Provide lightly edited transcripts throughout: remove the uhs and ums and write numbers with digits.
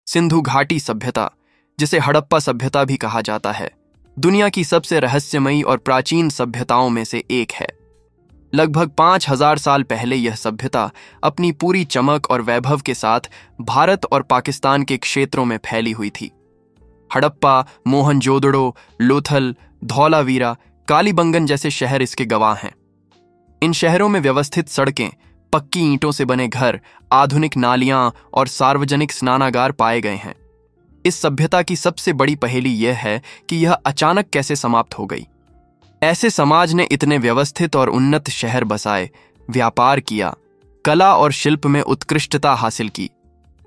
सिंधु घाटी सभ्यता, जिसे हड़प्पा सभ्यता भी कहा जाता है, दुनिया की सबसे रहस्यमयी और प्राचीन सभ्यताओं में से एक है। लगभग 5000 साल पहले यह सभ्यता अपनी पूरी चमक और वैभव के साथ भारत और पाकिस्तान के क्षेत्रों में फैली हुई थी। हड़प्पा, मोहनजोदड़ो, लोथल, धौलावीरा, कालीबंगन जैसे शहर इसके गवाह हैं। इन शहरों में व्यवस्थित सड़कें, पक्की ईंटों से बने घर, आधुनिक नालियां और सार्वजनिक स्नानागार पाए गए हैं। इस सभ्यता की सबसे बड़ी पहेली यह है कि यह अचानक कैसे समाप्त हो गई। ऐसे समाज ने इतने व्यवस्थित और उन्नत शहर बसाए, व्यापार किया, कला और शिल्प में उत्कृष्टता हासिल की,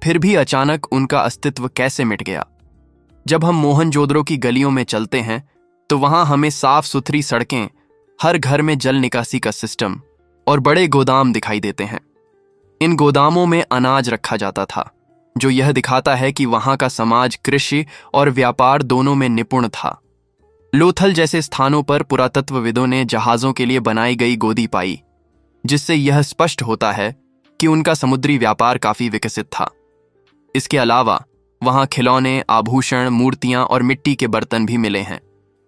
फिर भी अचानक उनका अस्तित्व कैसे मिट गया। जब हम मोहनजोदड़ो की गलियों में चलते हैं तो वहां हमें साफ सुथरी सड़कें, हर घर में जल निकासी का सिस्टम और बड़े गोदाम दिखाई देते हैं। इन गोदामों में अनाज रखा जाता था, जो यह दिखाता है कि वहां का समाज कृषि और व्यापार दोनों में निपुण था। लोथल जैसे स्थानों पर पुरातत्वविदों ने जहाजों के लिए बनाई गई गोदी पाई, जिससे यह स्पष्ट होता है कि उनका समुद्री व्यापार काफी विकसित था। इसके अलावा वहां खिलौने, आभूषण, मूर्तियां और मिट्टी के बर्तन भी मिले हैं,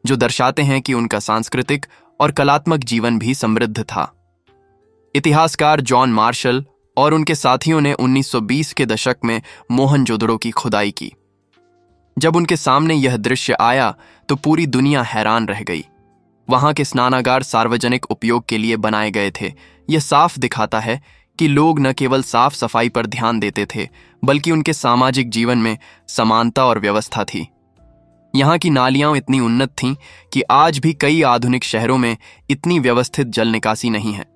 जो दर्शाते हैं कि उनका सांस्कृतिक और कलात्मक जीवन भी समृद्ध था। इतिहासकार जॉन मार्शल और उनके साथियों ने 1920 के दशक में मोहनजोदड़ो की खुदाई की। जब उनके सामने यह दृश्य आया तो पूरी दुनिया हैरान रह गई। वहां के स्नानागार सार्वजनिक उपयोग के लिए बनाए गए थे। यह साफ दिखाता है कि लोग न केवल साफ सफाई पर ध्यान देते थे, बल्कि उनके सामाजिक जीवन में समानता और व्यवस्था थी। यहाँ की नालियां इतनी उन्नत थीं कि आज भी कई आधुनिक शहरों में इतनी व्यवस्थित जल निकासी नहीं है।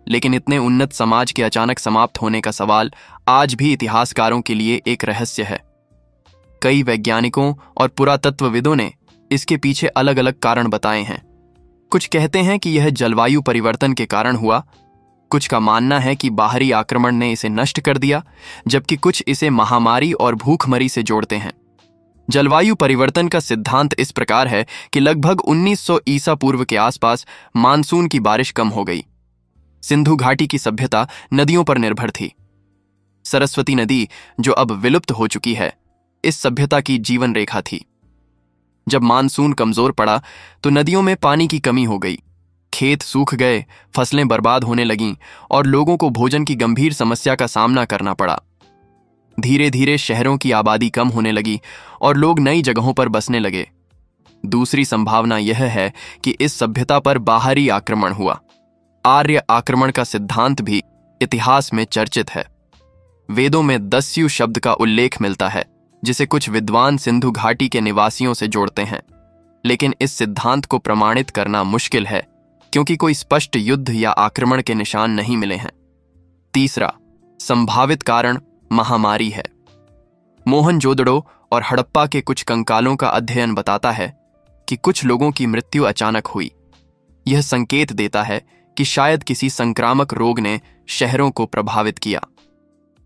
लेकिन इतने उन्नत समाज के अचानक समाप्त होने का सवाल आज भी इतिहासकारों के लिए एक रहस्य है। कई वैज्ञानिकों और पुरातत्वविदों ने इसके पीछे अलग अलग कारण बताए हैं। कुछ कहते हैं कि यह जलवायु परिवर्तन के कारण हुआ, कुछ का मानना है कि बाहरी आक्रमण ने इसे नष्ट कर दिया, जबकि कुछ इसे महामारी और भूखमरी से जोड़ते हैं। जलवायु परिवर्तन का सिद्धांत इस प्रकार है कि लगभग 1900 ईसा पूर्व के आसपास मानसून की बारिश कम हो गई। सिंधु घाटी की सभ्यता नदियों पर निर्भर थी। सरस्वती नदी, जो अब विलुप्त हो चुकी है, इस सभ्यता की जीवन रेखा थी। जब मानसून कमजोर पड़ा तो नदियों में पानी की कमी हो गई, खेत सूख गए, फसलें बर्बाद होने लगीं और लोगों को भोजन की गंभीर समस्या का सामना करना पड़ा। धीरे धीरे शहरों की आबादी कम होने लगी और लोग नई जगहों पर बसने लगे। दूसरी संभावना यह है कि इस सभ्यता पर बाहरी आक्रमण हुआ। आर्य आक्रमण का सिद्धांत भी इतिहास में चर्चित है। वेदों में दस्यु शब्द का उल्लेख मिलता है, जिसे कुछ विद्वान सिंधु घाटी के निवासियों से जोड़ते हैं। लेकिन इस सिद्धांत को प्रमाणित करना मुश्किल है, क्योंकि कोई स्पष्ट युद्ध या आक्रमण के निशान नहीं मिले हैं। तीसरा संभावित कारण महामारी है। मोहनजोदड़ो और हड़प्पा के कुछ कंकालों का अध्ययन बताता है कि कुछ लोगों की मृत्यु अचानक हुई। यह संकेत देता है कि शायद किसी संक्रामक रोग ने शहरों को प्रभावित किया।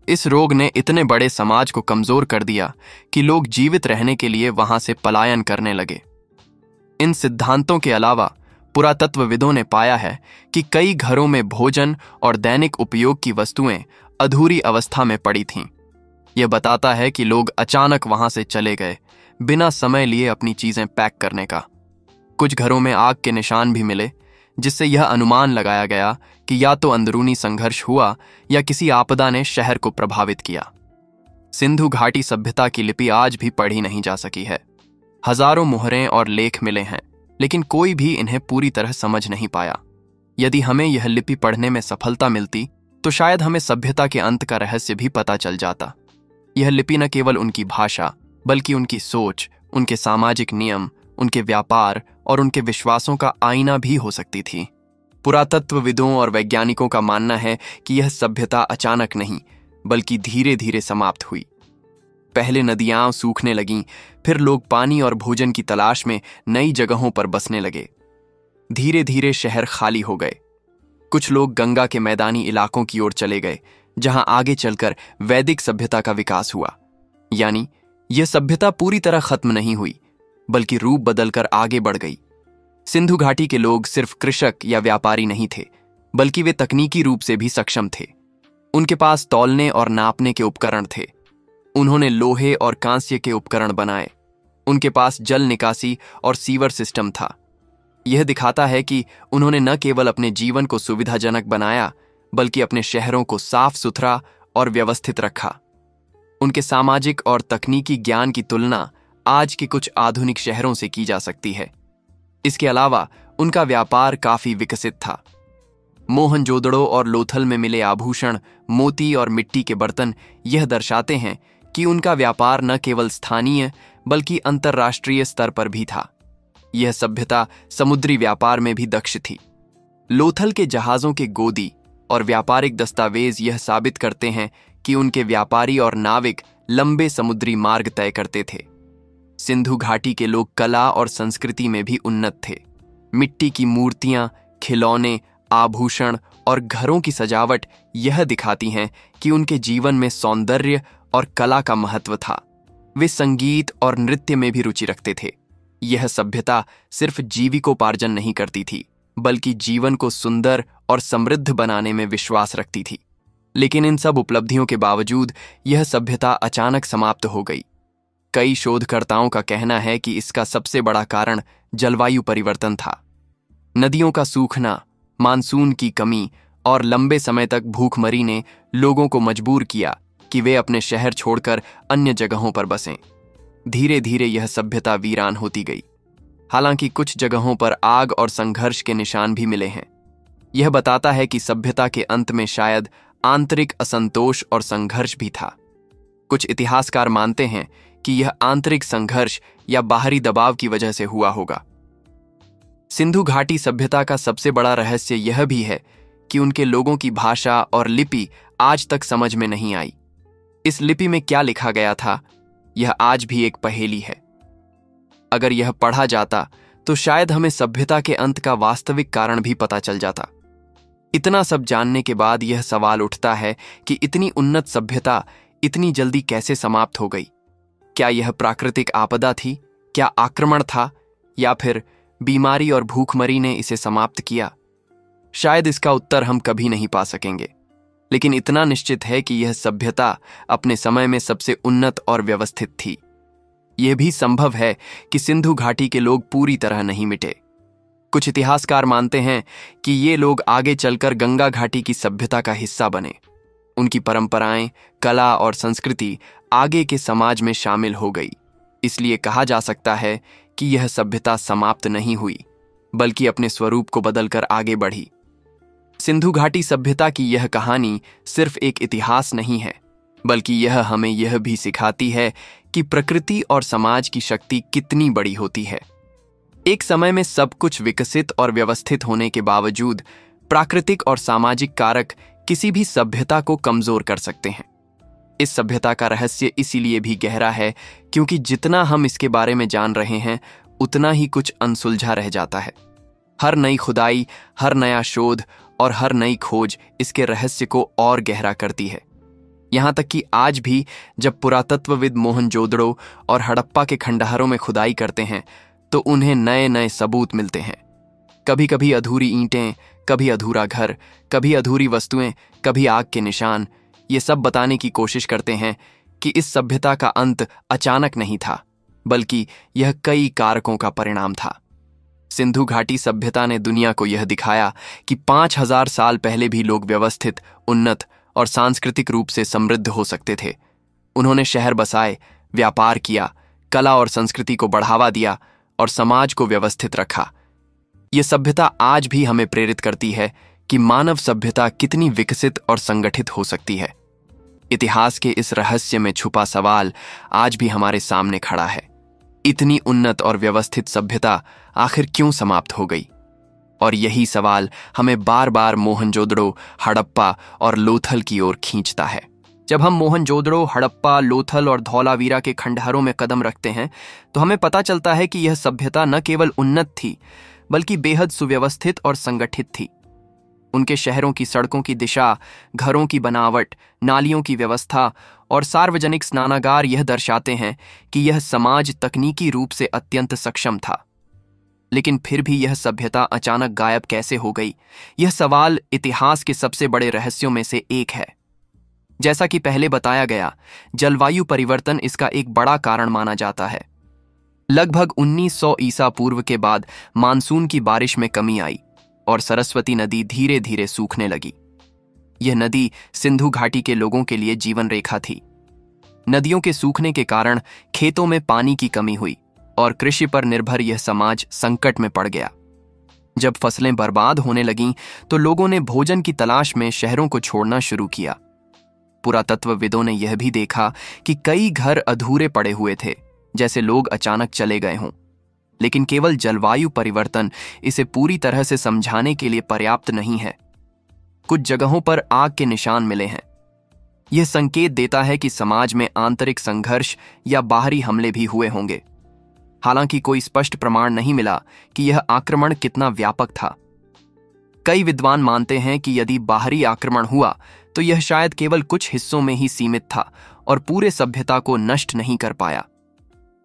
इस रोग ने इतने बड़े समाज को कमजोर कर दिया कि लोग जीवित रहने के लिए वहां से पलायन करने लगे। इन सिद्धांतों के अलावा पुरातत्वविदों ने पाया है कि कई घरों में भोजन और दैनिक उपयोग की वस्तुएं अधूरी अवस्था में पड़ी थीं। यह बताता है कि लोग अचानक वहां से चले गए, बिना समय लिए अपनी चीजें पैक करने का। कुछ घरों में आग के निशान भी मिले, जिससे यह अनुमान लगाया गया कि या तो अंदरूनी संघर्ष हुआ या किसी आपदा ने शहर को प्रभावित किया। सिंधु घाटी सभ्यता की लिपि आज भी पढ़ी नहीं जा सकी है। हजारों मुहरें और लेख मिले हैं, लेकिन कोई भी इन्हें पूरी तरह समझ नहीं पाया। यदि हमें यह लिपि पढ़ने में सफलता मिलती तो शायद हमें सभ्यता के अंत का रहस्य भी पता चल जाता। यह लिपि न केवल उनकी भाषा, बल्कि उनकी सोच, उनके सामाजिक नियम, उनके व्यापार और उनके विश्वासों का आईना भी हो सकती थी। पुरातत्वविदों और वैज्ञानिकों का मानना है कि यह सभ्यता अचानक नहीं, बल्कि धीरे धीरे समाप्त हुई। पहले नदियां सूखने लगीं, फिर लोग पानी और भोजन की तलाश में नई जगहों पर बसने लगे। धीरे धीरे शहर खाली हो गए। कुछ लोग गंगा के मैदानी इलाकों की ओर चले गए, जहां आगे चलकर वैदिक सभ्यता का विकास हुआ। यानी यह सभ्यता पूरी तरह खत्म नहीं हुई, बल्कि रूप बदलकर आगे बढ़ गई। सिंधु घाटी के लोग सिर्फ कृषक या व्यापारी नहीं थे, बल्कि वे तकनीकी रूप से भी सक्षम थे। उनके पास तौलने और नापने के उपकरण थे। उन्होंने लोहे और कांस्य के उपकरण बनाए। उनके पास जल निकासी और सीवर सिस्टम था। यह दिखाता है कि उन्होंने न केवल अपने जीवन को सुविधाजनक बनाया, बल्कि अपने शहरों को साफ सुथरा और व्यवस्थित रखा। उनके सामाजिक और तकनीकी ज्ञान की तुलना आज के कुछ आधुनिक शहरों से की जा सकती है। इसके अलावा उनका व्यापार काफी विकसित था। मोहनजोदड़ो और लोथल में मिले आभूषण, मोती और मिट्टी के बर्तन यह दर्शाते हैं कि उनका व्यापार न केवल स्थानीय बल्कि अंतर्राष्ट्रीय स्तर पर भी था। यह सभ्यता समुद्री व्यापार में भी दक्ष थी। लोथल के जहाजों के गोदी और व्यापारिक दस्तावेज यह साबित करते हैं कि उनके व्यापारी और नाविक लंबे समुद्री मार्ग तय करते थे। सिंधु घाटी के लोग कला और संस्कृति में भी उन्नत थे। मिट्टी की मूर्तियां, खिलौने, आभूषण और घरों की सजावट यह दिखाती हैं कि उनके जीवन में सौंदर्य और कला का महत्व था। वे संगीत और नृत्य में भी रुचि रखते थे। यह सभ्यता सिर्फ जीविकोपार्जन नहीं करती थी, बल्कि जीवन को सुंदर और समृद्ध बनाने में विश्वास रखती थी। लेकिन इन सब उपलब्धियों के बावजूद यह सभ्यता अचानक समाप्त हो गई। कई शोधकर्ताओं का कहना है कि इसका सबसे बड़ा कारण जलवायु परिवर्तन था। नदियों का सूखना, मानसून की कमी और लंबे समय तक भूखमरी ने लोगों को मजबूर किया कि वे अपने शहर छोड़कर अन्य जगहों पर बसें। धीरे धीरे यह सभ्यता वीरान होती गई। हालांकि कुछ जगहों पर आग और संघर्ष के निशान भी मिले हैं। यह बताता है कि सभ्यता के अंत में शायद आंतरिक असंतोष और संघर्ष भी था। कुछ इतिहासकार मानते हैं कि यह आंतरिक संघर्ष या बाहरी दबाव की वजह से हुआ होगा। सिंधु घाटी सभ्यता का सबसे बड़ा रहस्य यह भी है कि उनके लोगों की भाषा और लिपि आज तक समझ में नहीं आई। इस लिपि में क्या लिखा गया था, यह आज भी एक पहेली है। अगर यह पढ़ा जाता तो शायद हमें सभ्यता के अंत का वास्तविक कारण भी पता चल जाता। इतना सब जानने के बाद यह सवाल उठता है कि इतनी उन्नत सभ्यता इतनी जल्दी कैसे समाप्त हो गई? क्या यह प्राकृतिक आपदा थी? क्या आक्रमण था? या फिर बीमारी और भूखमरी ने इसे समाप्त किया? शायद इसका उत्तर हम कभी नहीं पा सकेंगे, लेकिन इतना निश्चित है कि यह सभ्यता अपने समय में सबसे उन्नत और व्यवस्थित थी। यह भी संभव है कि सिंधु घाटी के लोग पूरी तरह नहीं मिटे। कुछ इतिहासकार मानते हैं कि ये लोग आगे चलकर गंगा घाटी की सभ्यता का हिस्सा बने। उनकी परंपराएं, कला और संस्कृति आगे के समाज में शामिल हो गई। इसलिए कहा जा सकता है कि यह सभ्यता समाप्त नहीं हुई, बल्कि अपने स्वरूप को बदलकर आगे बढ़ी। सिंधु घाटी सभ्यता की यह कहानी सिर्फ एक इतिहास नहीं है, बल्कि यह हमें यह भी सिखाती है कि प्रकृति और समाज की शक्ति कितनी बड़ी होती है। एक समय में सब कुछ विकसित और व्यवस्थित होने के बावजूद प्राकृतिक और सामाजिक कारक किसी भी सभ्यता को कमजोर कर सकते हैं। इस सभ्यता का रहस्य इसीलिए भी गहरा है क्योंकि जितना हम इसके बारे में जान रहे हैं, उतना ही कुछ अनसुलझा रह जाता है। हर नई खुदाई, हर नया शोध और हर नई खोज इसके रहस्य को और गहरा करती है। यहां तक कि आज भी जब पुरातत्वविद मोहनजोदड़ो और हड़प्पा के खंडहरों में खुदाई करते हैं, तो उन्हें नए नए सबूत मिलते हैं। कभी कभी अधूरी ईंटें, कभी अधूरा घर, कभी अधूरी वस्तुएं, कभी आग के निशान। ये सब बताने की कोशिश करते हैं कि इस सभ्यता का अंत अचानक नहीं था, बल्कि यह कई कारकों का परिणाम था। सिंधु घाटी सभ्यता ने दुनिया को यह दिखाया कि 5000 साल पहले भी लोग व्यवस्थित, उन्नत और सांस्कृतिक रूप से समृद्ध हो सकते थे। उन्होंने शहर बसाए, व्यापार किया, कला और संस्कृति को बढ़ावा दिया और समाज को व्यवस्थित रखा। यह सभ्यता आज भी हमें प्रेरित करती है कि मानव सभ्यता कितनी विकसित और संगठित हो सकती है। इतिहास के इस रहस्य में छुपा सवाल आज भी हमारे सामने खड़ा है। इतनी उन्नत और व्यवस्थित सभ्यता आखिर क्यों समाप्त हो गई? और यही सवाल हमें बार बार मोहनजोदड़ो, हड़प्पा और लोथल की ओर खींचता है। जब हम मोहनजोदड़ो, हड़प्पा, लोथल और धौलावीरा के खंडहरों में कदम रखते हैं, तो हमें पता चलता है कि यह सभ्यता न केवल उन्नत थी, बल्कि बेहद सुव्यवस्थित और संगठित थी। उनके शहरों की सड़कों की दिशा, घरों की बनावट, नालियों की व्यवस्था और सार्वजनिक स्नानागार यह दर्शाते हैं कि यह समाज तकनीकी रूप से अत्यंत सक्षम था। लेकिन फिर भी यह सभ्यता अचानक गायब कैसे हो गई? यह सवाल इतिहास के सबसे बड़े रहस्यों में से एक है। जैसा कि पहले बताया गया, जलवायु परिवर्तन इसका एक बड़ा कारण माना जाता है। लगभग 1900 ईसा पूर्व के बाद मानसून की बारिश में कमी आई और सरस्वती नदी धीरे धीरे सूखने लगी। यह नदी सिंधु घाटी के लोगों के लिए जीवन रेखा थी। नदियों के सूखने के कारण खेतों में पानी की कमी हुई और कृषि पर निर्भर यह समाज संकट में पड़ गया। जब फसलें बर्बाद होने लगीं तो लोगों ने भोजन की तलाश में शहरों को छोड़ना शुरू किया। पुरातत्वविदों ने यह भी देखा कि कई घर अधूरे पड़े हुए थे, जैसे लोग अचानक चले गए हों। लेकिन केवल जलवायु परिवर्तन इसे पूरी तरह से समझाने के लिए पर्याप्त नहीं है। कुछ जगहों पर आग के निशान मिले हैं। यह संकेत देता है कि समाज में आंतरिक संघर्ष या बाहरी हमले भी हुए होंगे। हालांकि कोई स्पष्ट प्रमाण नहीं मिला कि यह आक्रमण कितना व्यापक था। कई विद्वान मानते हैं कि यदि बाहरी आक्रमण हुआ तो यह शायद केवल कुछ हिस्सों में ही सीमित था और पूरे सभ्यता को नष्ट नहीं कर पाया।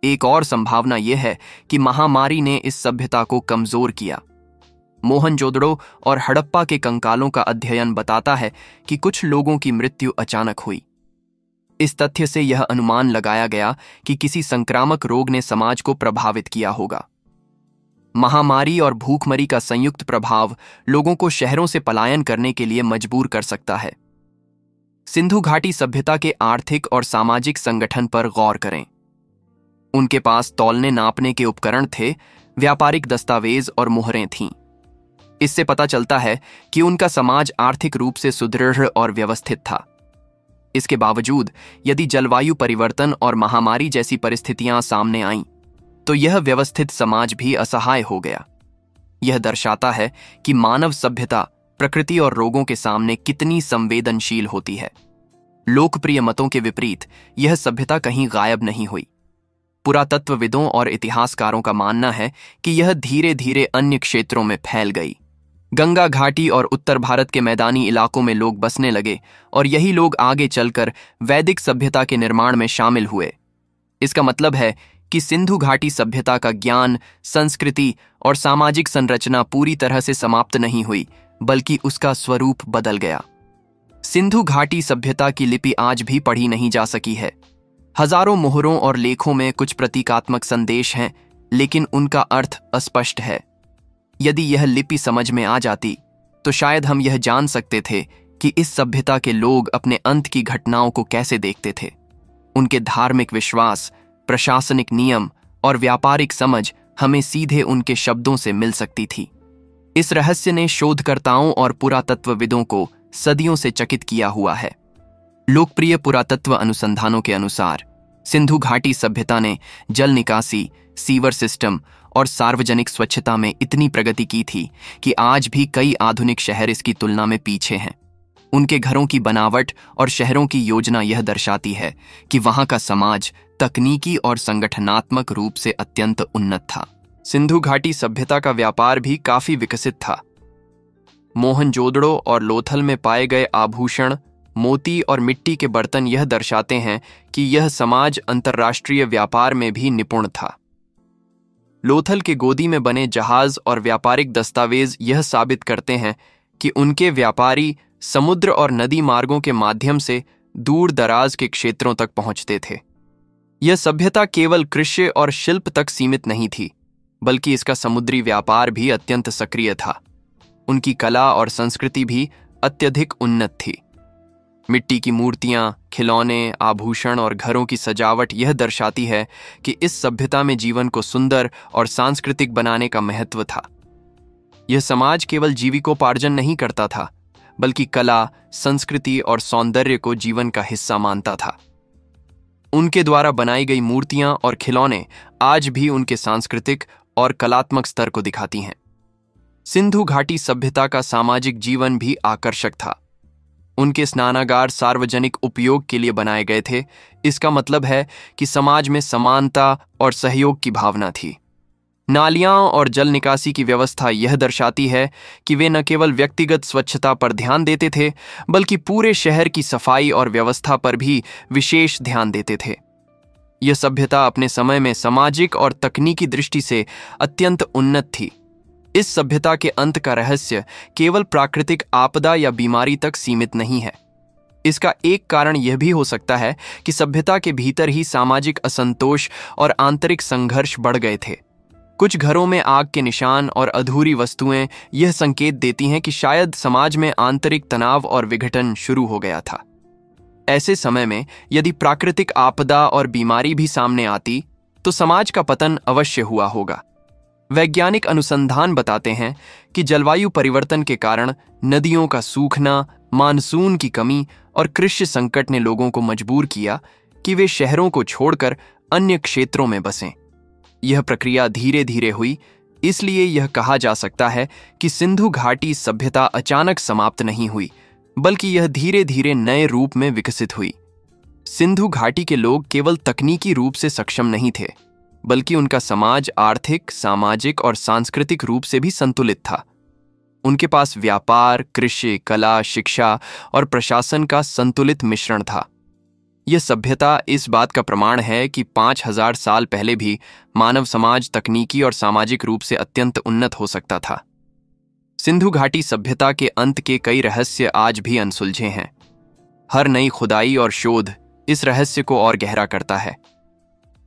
एक और संभावना यह है कि महामारी ने इस सभ्यता को कमजोर किया। मोहनजोदड़ो और हड़प्पा के कंकालों का अध्ययन बताता है कि कुछ लोगों की मृत्यु अचानक हुई। इस तथ्य से यह अनुमान लगाया गया कि किसी संक्रामक रोग ने समाज को प्रभावित किया होगा। महामारी और भूखमरी का संयुक्त प्रभाव लोगों को शहरों से पलायन करने के लिए मजबूर कर सकता है। सिंधु घाटी सभ्यता के आर्थिक और सामाजिक संगठन पर गौर करें। उनके पास तौलने नापने के उपकरण थे, व्यापारिक दस्तावेज और मुहरें थीं। इससे पता चलता है कि उनका समाज आर्थिक रूप से सुदृढ़ और व्यवस्थित था। इसके बावजूद यदि जलवायु परिवर्तन और महामारी जैसी परिस्थितियां सामने आईं, तो यह व्यवस्थित समाज भी असहाय हो गया। यह दर्शाता है कि मानव सभ्यता प्रकृति और रोगों के सामने कितनी संवेदनशील होती है। लोकप्रिय मतों के विपरीत यह सभ्यता कहीं गायब नहीं हुई। पुरातत्वविदों और इतिहासकारों का मानना है कि यह धीरे धीरे अन्य क्षेत्रों में फैल गई। गंगा घाटी और उत्तर भारत के मैदानी इलाकों में लोग बसने लगे और यही लोग आगे चलकर वैदिक सभ्यता के निर्माण में शामिल हुए। इसका मतलब है कि सिंधु घाटी सभ्यता का ज्ञान, संस्कृति और सामाजिक संरचना पूरी तरह से समाप्त नहीं हुई, बल्कि उसका स्वरूप बदल गया। सिंधु घाटी सभ्यता की लिपि आज भी पढ़ी नहीं जा सकी है। हजारों मोहरों और लेखों में कुछ प्रतीकात्मक संदेश हैं, लेकिन उनका अर्थ अस्पष्ट है। यदि यह लिपि समझ में आ जाती तो शायद हम यह जान सकते थे कि इस सभ्यता के लोग अपने अंत की घटनाओं को कैसे देखते थे। उनके धार्मिक विश्वास, प्रशासनिक नियम और व्यापारिक समझ हमें सीधे उनके शब्दों से मिल सकती थी। इस रहस्य ने शोधकर्ताओं और पुरातत्वविदों को सदियों से चकित किया हुआ है। लोकप्रिय पुरातत्व अनुसंधानों के अनुसार सिंधु घाटी सभ्यता ने जल निकासी, सीवर सिस्टम और सार्वजनिक स्वच्छता में इतनी प्रगति की थी कि आज भी कई आधुनिक शहर इसकी तुलना में पीछे हैं। उनके घरों की बनावट और शहरों की योजना यह दर्शाती है कि वहां का समाज तकनीकी और संगठनात्मक रूप से अत्यंत उन्नत था। सिंधु घाटी सभ्यता का व्यापार भी काफी विकसित था। मोहनजोदड़ो और लोथल में पाए गए आभूषण, मोती और मिट्टी के बर्तन यह दर्शाते हैं कि यह समाज अंतर्राष्ट्रीय व्यापार में भी निपुण था। लोथल के गोदी में बने जहाज और व्यापारिक दस्तावेज यह साबित करते हैं कि उनके व्यापारी समुद्र और नदी मार्गों के माध्यम से दूर दराज के क्षेत्रों तक पहुंचते थे। यह सभ्यता केवल कृषि और शिल्प तक सीमित नहीं थी, बल्कि इसका समुद्री व्यापार भी अत्यंत सक्रिय था। उनकी कला और संस्कृति भी अत्यधिक उन्नत थी। मिट्टी की मूर्तियां, खिलौने, आभूषण और घरों की सजावट यह दर्शाती है कि इस सभ्यता में जीवन को सुंदर और सांस्कृतिक बनाने का महत्व था। यह समाज केवल जीविकोपार्जन नहीं करता था, बल्कि कला, संस्कृति और सौंदर्य को जीवन का हिस्सा मानता था। उनके द्वारा बनाई गई मूर्तियां और खिलौने आज भी उनके सांस्कृतिक और कलात्मक स्तर को दिखाती हैं। सिंधु घाटी सभ्यता का सामाजिक जीवन भी आकर्षक था। उनके स्नानागार सार्वजनिक उपयोग के लिए बनाए गए थे। इसका मतलब है कि समाज में समानता और सहयोग की भावना थी। नालियां और जल निकासी की व्यवस्था यह दर्शाती है कि वे न केवल व्यक्तिगत स्वच्छता पर ध्यान देते थे, बल्कि पूरे शहर की सफाई और व्यवस्था पर भी विशेष ध्यान देते थे। यह सभ्यता अपने समय में सामाजिक और तकनीकी दृष्टि से अत्यंत उन्नत थी। इस सभ्यता के अंत का रहस्य केवल प्राकृतिक आपदा या बीमारी तक सीमित नहीं है। इसका एक कारण यह भी हो सकता है कि सभ्यता के भीतर ही सामाजिक असंतोष और आंतरिक संघर्ष बढ़ गए थे। कुछ घरों में आग के निशान और अधूरी वस्तुएं यह संकेत देती हैं कि शायद समाज में आंतरिक तनाव और विघटन शुरू हो गया था। ऐसे समय में यदि प्राकृतिक आपदा और बीमारी भी सामने आती तो समाज का पतन अवश्य हुआ होगा। वैज्ञानिक अनुसंधान बताते हैं कि जलवायु परिवर्तन के कारण नदियों का सूखना, मानसून की कमी और कृषि संकट ने लोगों को मजबूर किया कि वे शहरों को छोड़कर अन्य क्षेत्रों में बसें। यह प्रक्रिया धीरे धीरे हुई, इसलिए यह कहा जा सकता है कि सिंधु घाटी सभ्यता अचानक समाप्त नहीं हुई, बल्कि यह धीरे धीरे नए रूप में विकसित हुई। सिंधु घाटी के लोग केवल तकनीकी रूप से सक्षम नहीं थे, बल्कि उनका समाज आर्थिक, सामाजिक और सांस्कृतिक रूप से भी संतुलित था। उनके पास व्यापार, कृषि, कला, शिक्षा और प्रशासन का संतुलित मिश्रण था। यह सभ्यता इस बात का प्रमाण है कि 5000 साल पहले भी मानव समाज तकनीकी और सामाजिक रूप से अत्यंत उन्नत हो सकता था। सिंधु घाटी सभ्यता के अंत के कई रहस्य आज भी अनसुलझे हैं। हर नई खुदाई और शोध इस रहस्य को और गहरा करता है।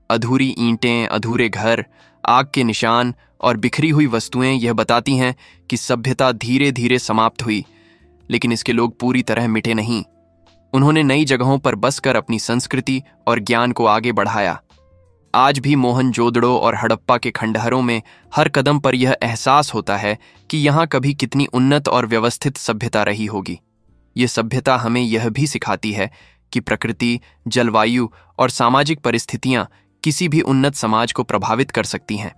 अधूरी ईंटें, अधूरे घर, आग के निशान और बिखरी हुई वस्तुएं यह बताती हैं कि सभ्यता धीरे धीरे समाप्त हुई, लेकिन इसके लोग पूरी तरह मिटे नहीं। उन्होंने नई जगहों पर बसकर अपनी संस्कृति और ज्ञान को आगे बढ़ाया। आज भी मोहनजोदड़ो और हड़प्पा के खंडहरों में हर कदम पर यह एहसास होता है कि यहाँ कभी कितनी उन्नत और व्यवस्थित सभ्यता रही होगी। ये सभ्यता हमें यह भी सिखाती है कि प्रकृति, जलवायु और सामाजिक परिस्थितियां किसी भी उन्नत समाज को प्रभावित कर सकती हैं।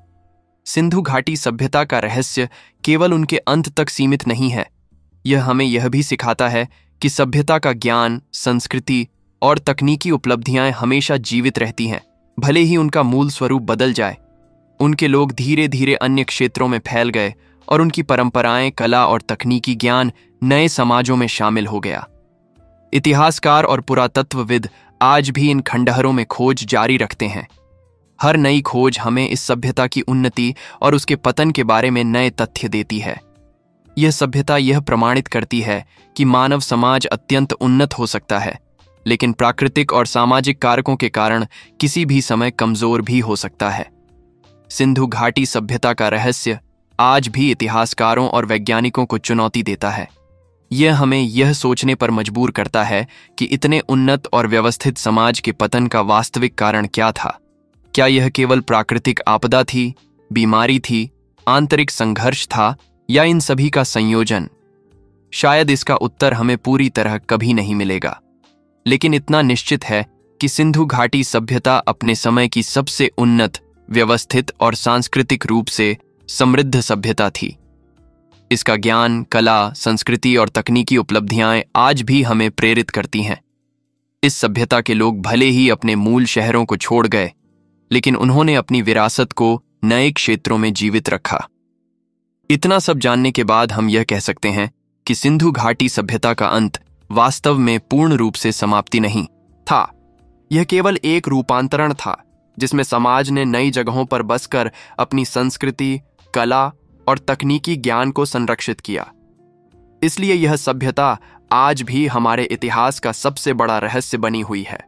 सिंधु घाटी सभ्यता का रहस्य केवल उनके अंत तक सीमित नहीं है, यह हमें यह भी सिखाता है कि सभ्यता का ज्ञान, संस्कृति और तकनीकी उपलब्धियां हमेशा जीवित रहती हैं, भले ही उनका मूल स्वरूप बदल जाए। उनके लोग धीरे धीरे अन्य क्षेत्रों में फैल गए और उनकी परंपराएं, कला और तकनीकी ज्ञान नए समाजों में शामिल हो गया। इतिहासकार और पुरातत्वविद आज भी इन खंडहरों में खोज जारी रखते हैं। हर नई खोज हमें इस सभ्यता की उन्नति और उसके पतन के बारे में नए तथ्य देती है। यह सभ्यता यह प्रमाणित करती है कि मानव समाज अत्यंत उन्नत हो सकता है, लेकिन प्राकृतिक और सामाजिक कारकों के कारण किसी भी समय कमजोर भी हो सकता है। सिंधु घाटी सभ्यता का रहस्य आज भी इतिहासकारों और वैज्ञानिकों को चुनौती देता है। यह हमें यह सोचने पर मजबूर करता है कि इतने उन्नत और व्यवस्थित समाज के पतन का वास्तविक कारण क्या था। क्या यह केवल प्राकृतिक आपदा थी, बीमारी थी, आंतरिक संघर्ष था, या इन सभी का संयोजन? शायद इसका उत्तर हमें पूरी तरह कभी नहीं मिलेगा, लेकिन इतना निश्चित है कि सिंधु घाटी सभ्यता अपने समय की सबसे उन्नत, व्यवस्थित और सांस्कृतिक रूप से समृद्ध सभ्यता थी। इसका ज्ञान, कला, संस्कृति और तकनीकी उपलब्धियां आज भी हमें प्रेरित करती हैं। इस सभ्यता के लोग भले ही अपने मूल शहरों को छोड़ गए, लेकिन उन्होंने अपनी विरासत को नए क्षेत्रों में जीवित रखा। इतना सब जानने के बाद हम यह कह सकते हैं कि सिंधु घाटी सभ्यता का अंत वास्तव में पूर्ण रूप से समाप्ति नहीं था। यह केवल एक रूपांतरण था जिसमें समाज ने नई जगहों पर बसकर अपनी संस्कृति, कला और तकनीकी ज्ञान को संरक्षित किया। इसलिए यह सभ्यता आज भी हमारे इतिहास का सबसे बड़ा रहस्य बनी हुई है।